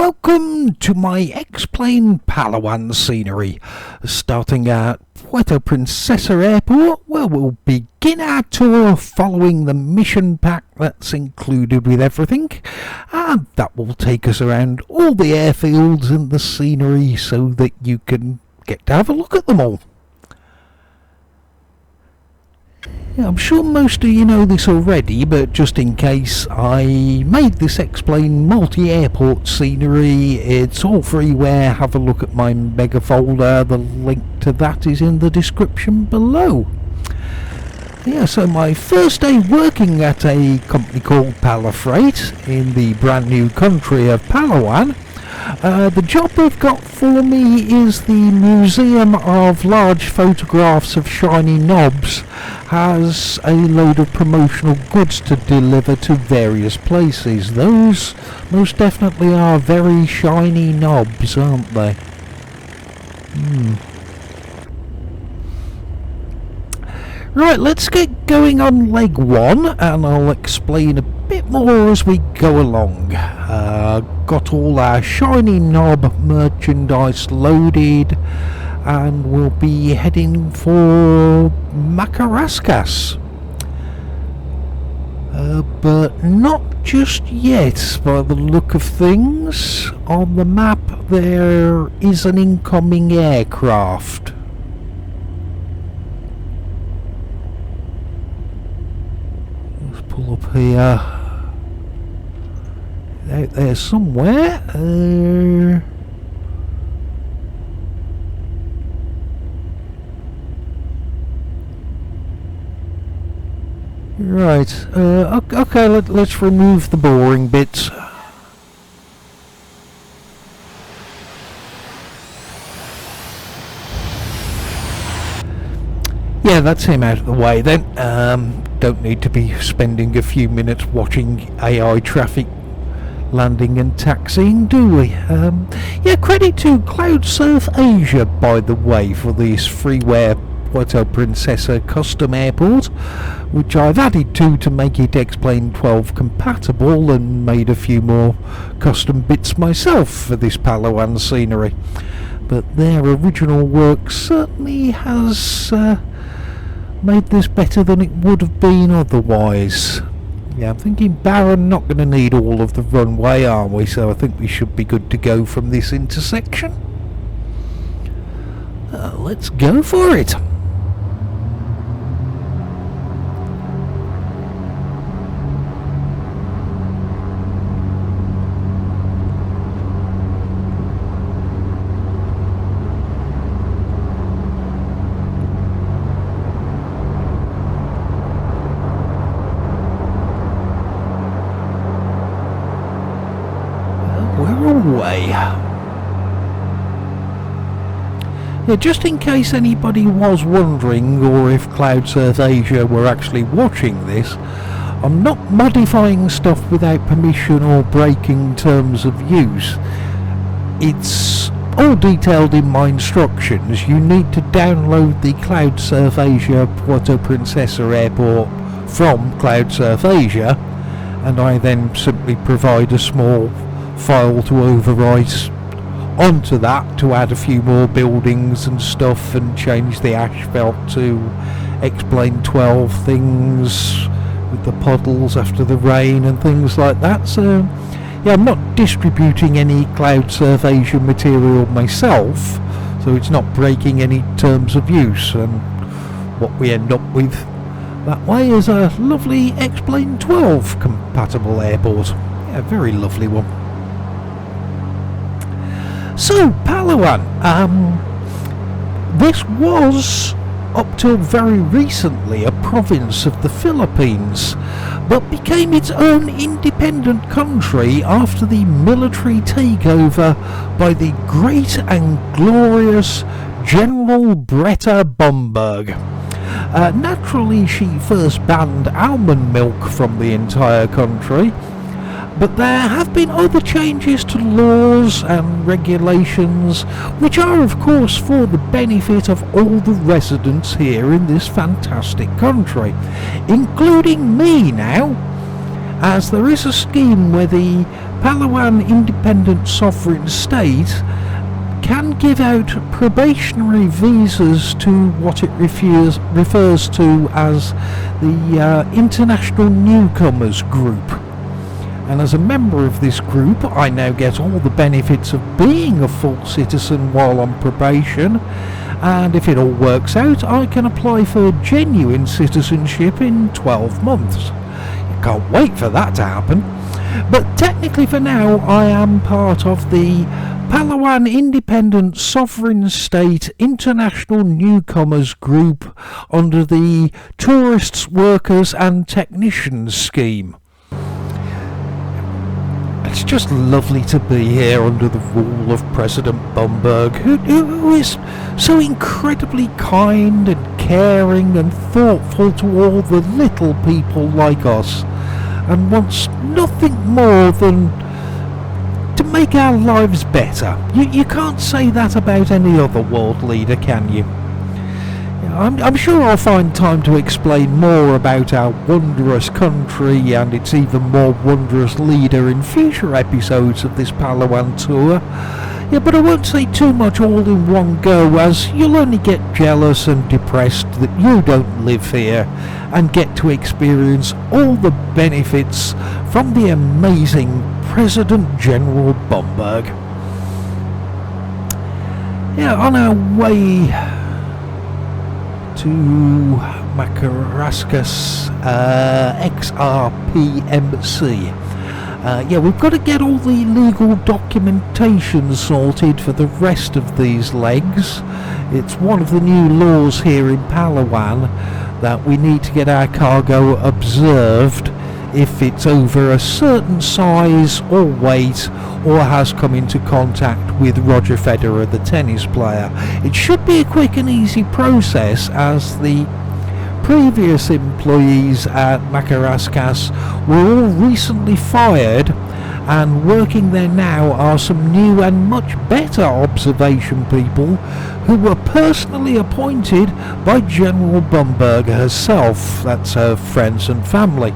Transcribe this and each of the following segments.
welcome to my Explain Palawan scenery. Starting at Puerto Princesa Airport, where we'll begin our tour following the mission pack that's included with everything. And that will take us around all the airfields and the scenery so that you can get to have a look at them all. Yeah, I'm sure most of you know this already, but just in case, I made this Explain multi-airport scenery. It's all freeware. Have a look at my mega folder. The link to that is in the description below. Yeah, so my first day working at a company called Palafreight in the brand new country of Palawan. The job they've got for me is the Museum of Large Photographs of Shiny Knobs. Has a load of promotional goods to deliver to various places. Those most definitely are very shiny knobs, aren't they? Right, let's get going on leg one, and I'll explain a bit more as we go along. Got all our shiny knob merchandise loaded, and we'll be heading for Macarascas. But not just yet, by the look of things. On the map there is an incoming aircraft. Pull up here. Out there somewhere. Right. Okay. Let's remove the boring bits. Yeah, that's him out of the way then. Don't need to be spending a few minutes watching AI traffic landing and taxiing, do we? Yeah, credit to CloudSurf Asia, by the way, for this freeware Puerto Princesa custom airport, which I've added to make it Explain 12 compatible, and made a few more custom bits myself for this Palawan scenery. But their original work certainly has made this better than it would have been otherwise. Yeah, I'm thinking Baron not going to need all of the runway, are we? So I think we should be good to go from this intersection. Let's go for it. Yeah, just in case anybody was wondering, or if CloudSurf Asia were actually watching this, I'm not modifying stuff without permission or breaking terms of use. It's all detailed in my instructions. You need to download the CloudSurf Asia Puerto Princesa Airport from CloudSurf Asia, and I then simply provide a small file to overwrite onto that to add a few more buildings and stuff, and change the asphalt to Explain 12 things with the puddles after the rain and things like that. So yeah, I'm not distributing any CloudSurf Asia material myself, so it's not breaking any terms of use, and what we end up with that way is a lovely Explain 12 compatible airport. Yeah, very lovely one. So, Palawan, this was, up till very recently, a province of the Philippines, but became its own independent country after the military takeover by the great and glorious General Bretta Bomberg. Naturally, she first banned almond milk from the entire country, but there have been other changes to laws and regulations, which are of course for the benefit of all the residents here in this fantastic country, including me now, as there is a scheme where the Palawan Independent Sovereign State can give out probationary visas to what it refers to as the International Newcomers Group. And as a member of this group, I now get all the benefits of being a full citizen while on probation, and if it all works out, I can apply for genuine citizenship in 12 months. Can't wait for that to happen. But technically for now, I am part of the Palawan Independent Sovereign State International Newcomers Group under the Tourists, Workers and Technicians Scheme. It's just lovely to be here under the rule of President Bumberg, who is so incredibly kind and caring and thoughtful to all the little people like us, and wants nothing more than to make our lives better. You can't say that about any other world leader, can you? I'm sure I'll find time to explain more about our wondrous country and its even more wondrous leader in future episodes of this Palawan tour. Yeah, but I won't say too much all in one go, as you'll only get jealous and depressed that you don't live here and get to experience all the benefits from the amazing President General Bumberg. Yeah, on our way to Macarascus XRPMC. Yeah, we've got to get all the legal documentation sorted for the rest of these legs. It's one of the new laws here in Palawan that we need to get our cargo observed if it's over a certain size or weight or has come into contact with Roger Federer, the tennis player. It should be a quick and easy process, as the previous employees at Macarascas were all recently fired, and working there now are some new and much better observation people who were personally appointed by General Bumberg herself. That's her friends and family.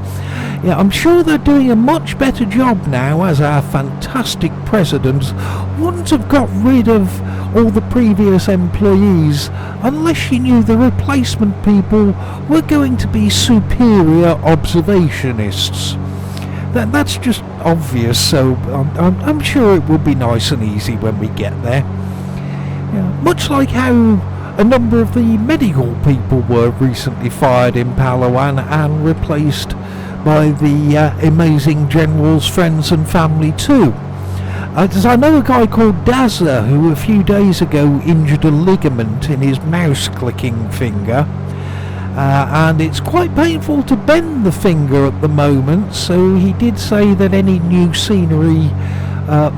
Yeah, I'm sure they're doing a much better job now, as our fantastic president wouldn't have got rid of all the previous employees unless she knew the replacement people were going to be superior observationists. That's just obvious, so I'm sure it will be nice and easy when we get there. Yeah, much like how a number of the medical people were recently fired in Palawan and replaced by the amazing General's friends and family too. As I know a guy called Dazza who a few days ago injured a ligament in his mouse clicking finger, and it's quite painful to bend the finger at the moment, so he did say that any new scenery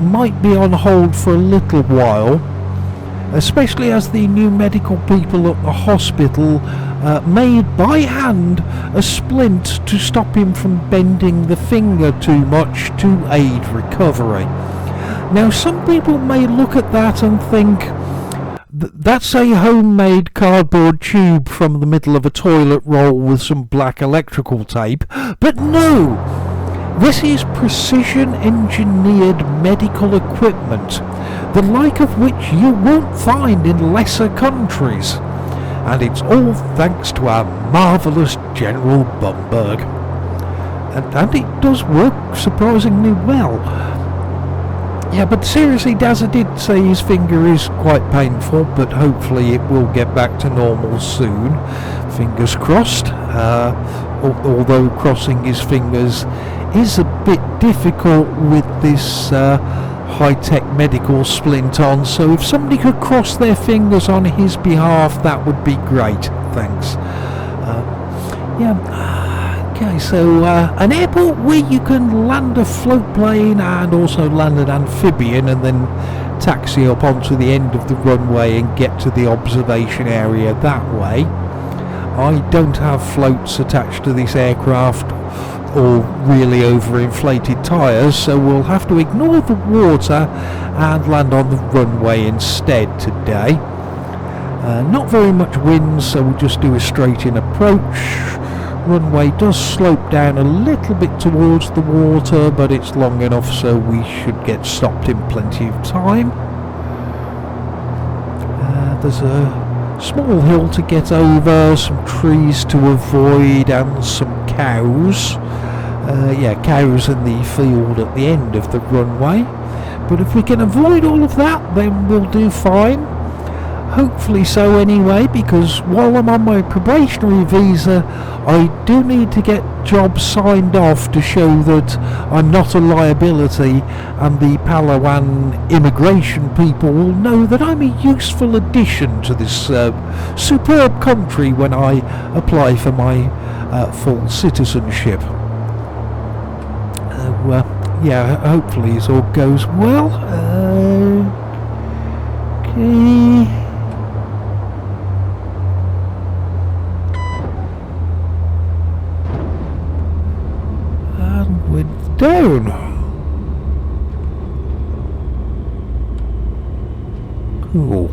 might be on hold for a little while, especially as the new medical people at the hospital made by hand a splint to stop him from bending the finger too much to aid recovery. Now, some people may look at that and think that's a homemade cardboard tube from the middle of a toilet roll with some black electrical tape, but no! This is precision engineered medical equipment, the like of which you won't find in lesser countries. And it's all thanks to our marvellous General Bumberg. And it does work surprisingly well. Yeah, but seriously, Dazza did say his finger is quite painful, but hopefully it will get back to normal soon. Fingers crossed. Although crossing his fingers is a bit difficult with this high-tech medical splint on, so if somebody could cross their fingers on his behalf, that would be great. Thanks. Okay, so an airport where you can land a float plane and also land an amphibian and then taxi up onto the end of the runway and get to the observation area that way. I don't have floats attached to this aircraft or really overinflated tyres, so we'll have to ignore the water and land on the runway instead today. Not very much wind, so we'll just do a straight in approach, runway does slope down a little bit towards the water, but it's long enough so we should get stopped in plenty of time. There's a small hill to get over, some trees to avoid, and some cows. Cows in the field at the end of the runway. But if we can avoid all of that, then we'll do fine. Hopefully so anyway, because while I'm on my probationary visa, I do need to get jobs signed off to show that I'm not a liability, and the Palawan immigration people will know that I'm a useful addition to this superb country when I apply for my full citizenship. Hopefully it all goes well. Okay. And we're down. Cool.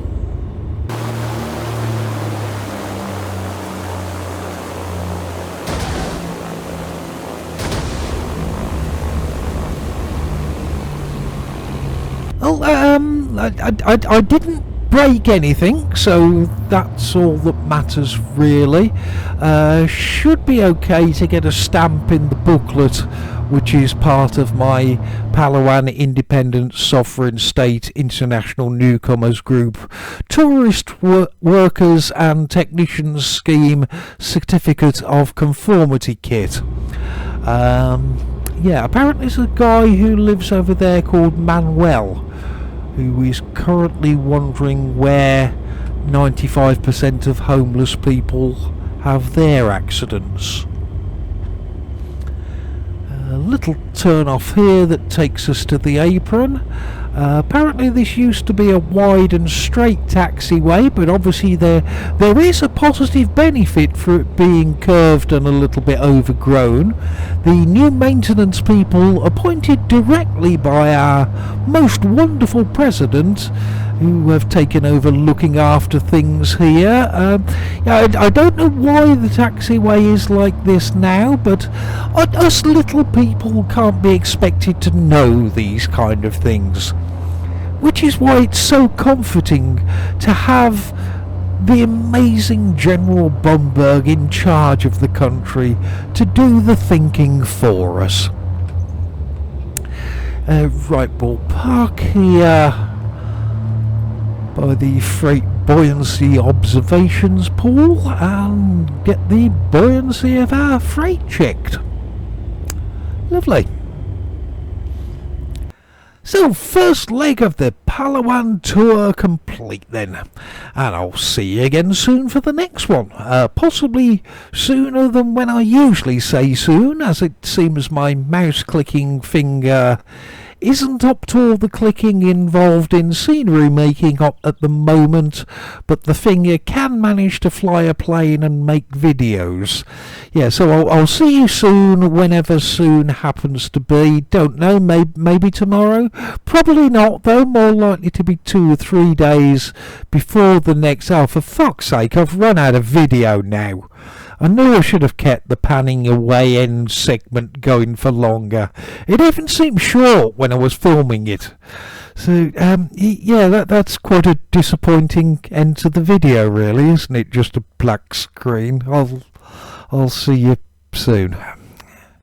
I didn't break anything, so that's all that matters really. Should be okay to get a stamp in the booklet, which is part of my Palawan Independent Sovereign State International Newcomers Group Tourist Workers and Technicians Scheme Certificate of Conformity Kit. Apparently there's a guy who lives over there called Manuel, who is currently wondering where 95% of homeless people have their accidents. A little turn off here that takes us to the apron. Apparently this used to be a wide and straight taxiway, but obviously there is a positive benefit for it being curved and a little bit overgrown. The new maintenance people appointed directly by our most wonderful president, who have taken over looking after things here. I don't know why the taxiway is like this now, but us little people can't be expected to know these kind of things. Which is why it's so comforting to have the amazing General Bumberg in charge of the country to do the thinking for us. Right, we'll park here by the freight buoyancy observations pool and get the buoyancy of our freight checked. Lovely. So, first leg of the Palawan Tour complete then, and I'll see you again soon for the next one, possibly sooner than when I usually say soon, as it seems my mouse clicking finger isn't up to all the clicking involved in scenery making up at the moment, but the finger can manage to fly a plane and make videos. Yeah, so I'll see you soon, whenever soon happens to be. Don't know, maybe tomorrow? Probably not, though. More likely to be 2 or 3 days before the next. Oh, for fuck's sake, I've run out of video now. I knew I should have kept the panning away end segment going for longer. It even seemed short when I was filming it. So, that's quite a disappointing end to the video, really, isn't it? Just a black screen. I'll see you soon.